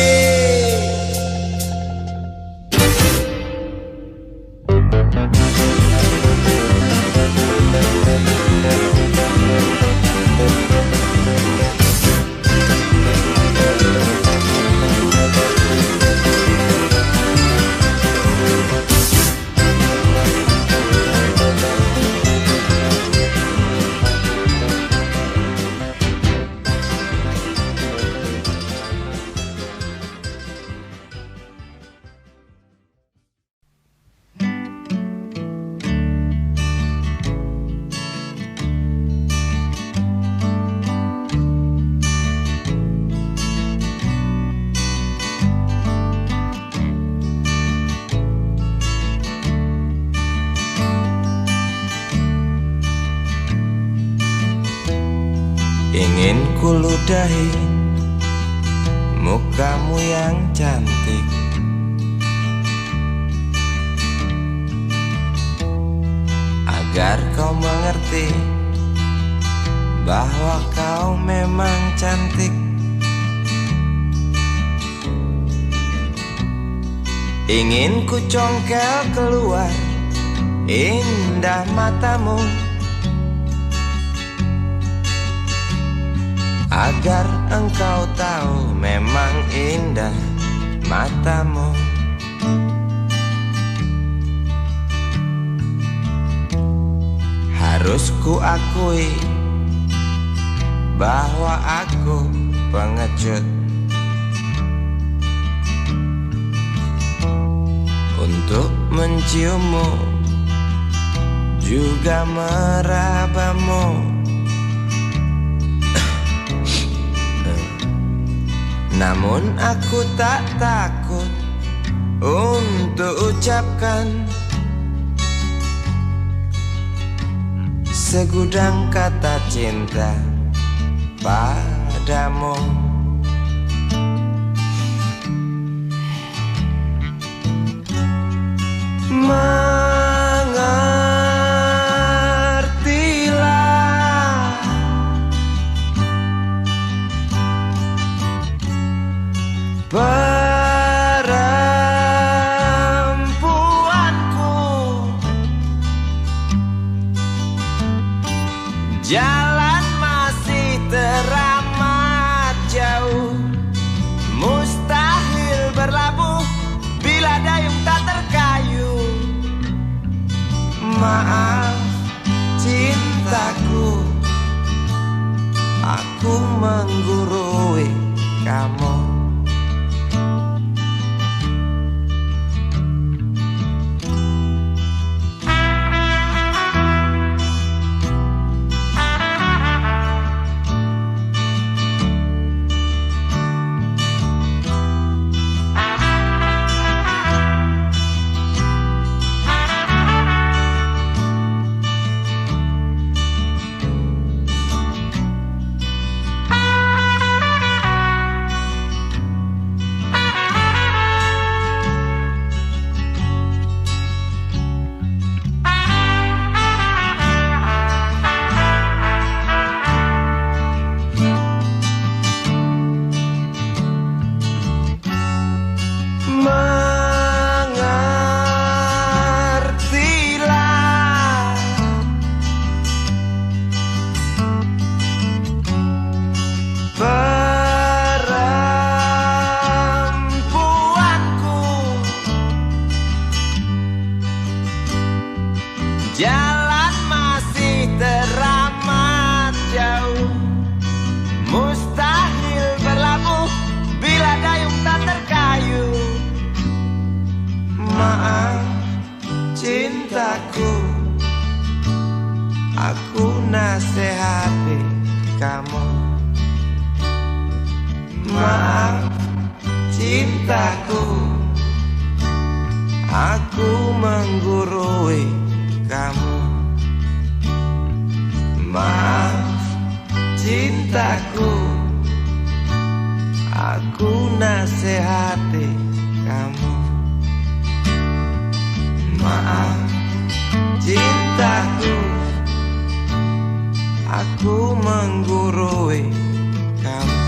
Ingin kuludahi mukamu yang cantik, agar kau mengerti bahwa kau memang cantik. Ingin ku congkel keluar indah matamu, agar engkau tahu memang indah matamu. Harus ku akui bahwa aku pengecut untuk menciummu juga merabamu. Namun aku tak takut untuk ucapkan segudang kata cinta padamu. Mengertilah perempuanku, jalan masih teramat jauh, mustahil berlabuh bila dayung tak terkayuh. Maaf cintaku, aku menggurui kamu. Jalan masih teramat jauh, mustahil berlabuh bila dayung tak terkayuh. Maaf cintaku, aku nasihati kamu. Maaf cintaku, aku menggurui kamu. Maaf cintaku, aku nasihati kamu. Maaf cintaku, aku menggurui kamu.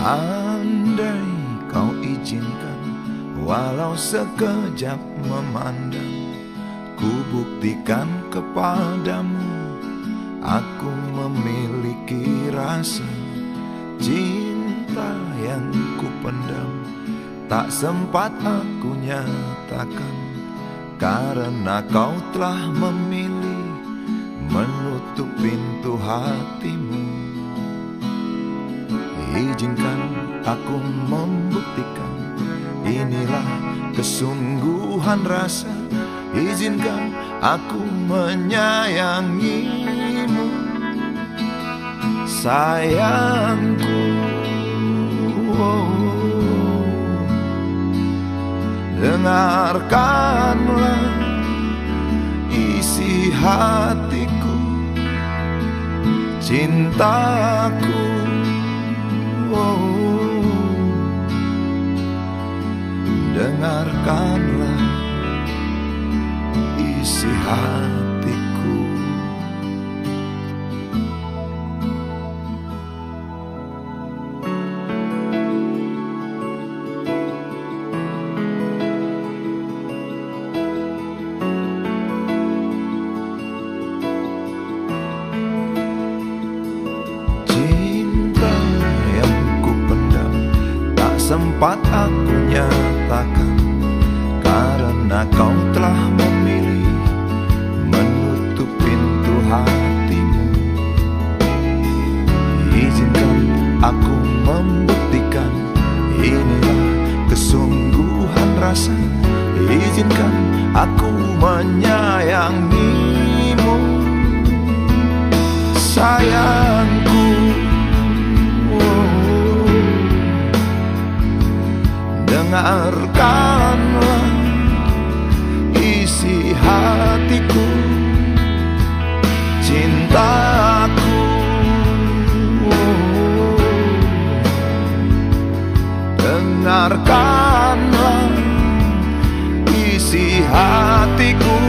Andai kau izinkan, walau sekejap memandang, ku buktikan kepadamu, aku memiliki rasa cinta yang ku pendam. Tak sempat aku nyatakan, karena kau telah memilih menutup pintu hatimu. Izinkan aku membuktikan, inilah kesungguhan rasa. Izinkan aku menyayangimu, sayangku. Dengarkanlah isi hatiku, cintaku. Dengarkanlah isi hatiku. menyatakan, karena kau telah memilih menutup pintu hatimu. Izinkan aku membuktikan, inilah kesungguhan rasa. Izinkan aku menyayangimu, sayangku. Dengarkanlah isi hatiku, cintaku. Dengarkanlah isi hatiku.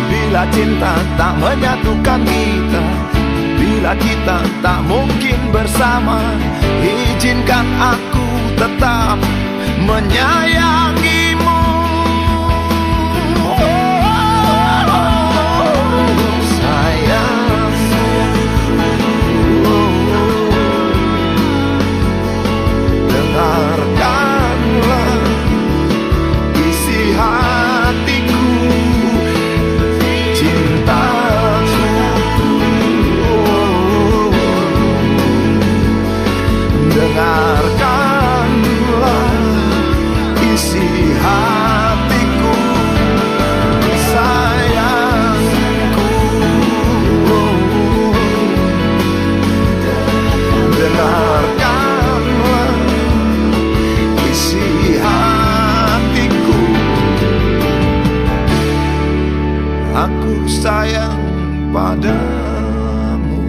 Bila cinta tak menyatukan kita, bila kita tak mungkin bersama, izinkan aku tetap menyayangimu. Sayang, dengarkanlah isi hatiku, dengarkanlah isi hatiku, sayangku. Dengarkanlah isi hatiku. Aku sayang padamu,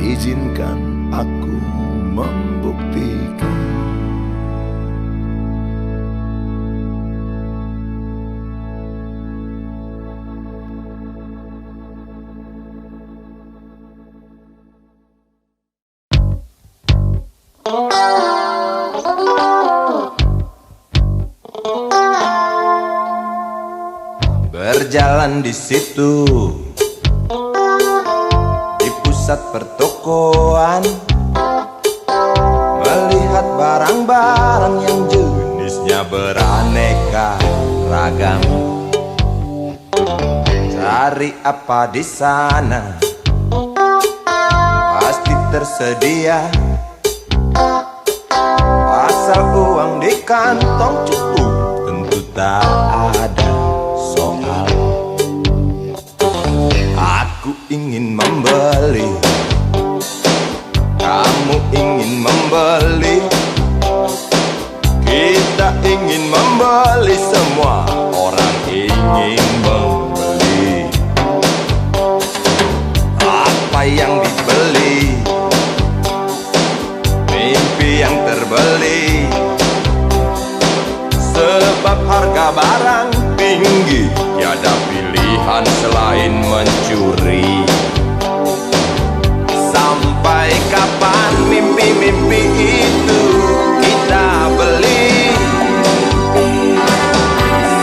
izinkan aku membuktikan. Berjalan di situ, di pusat pertokoan, melihat barang-barang yang jenisnya beraneka ragam. Cari apa di sana, pasti tersedia, asal uang di kantong cukup, tentu tak ada soal. Aku ingin membeli, kamu ingin membeli, kita ingin membeli, semua orang ingin membeli. Apa yang dibeli? Mimpi yang terbeli, sebab harga barang tinggi, tiada pilihan selain mencuri. Sampai kapan mimpi-mimpi itu kita beli?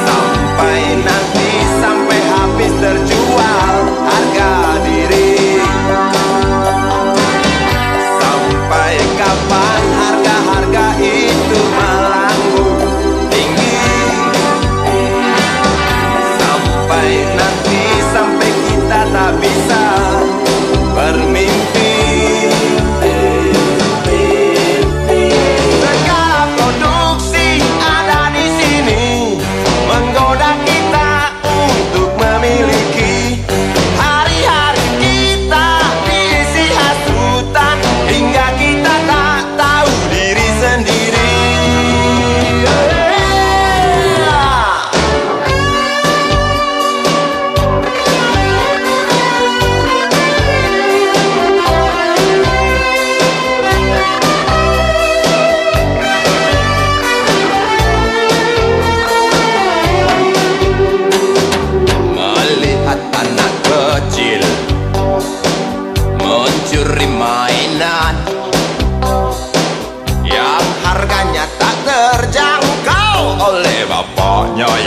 Sampai nanti, sampai habis terjual harga diri. Sampai kapan harga-harga itu melambung tinggi? Sampai nanti, sampai kita tak bisa bermimpi.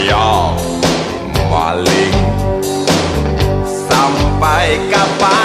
Ya maling, sampai kapan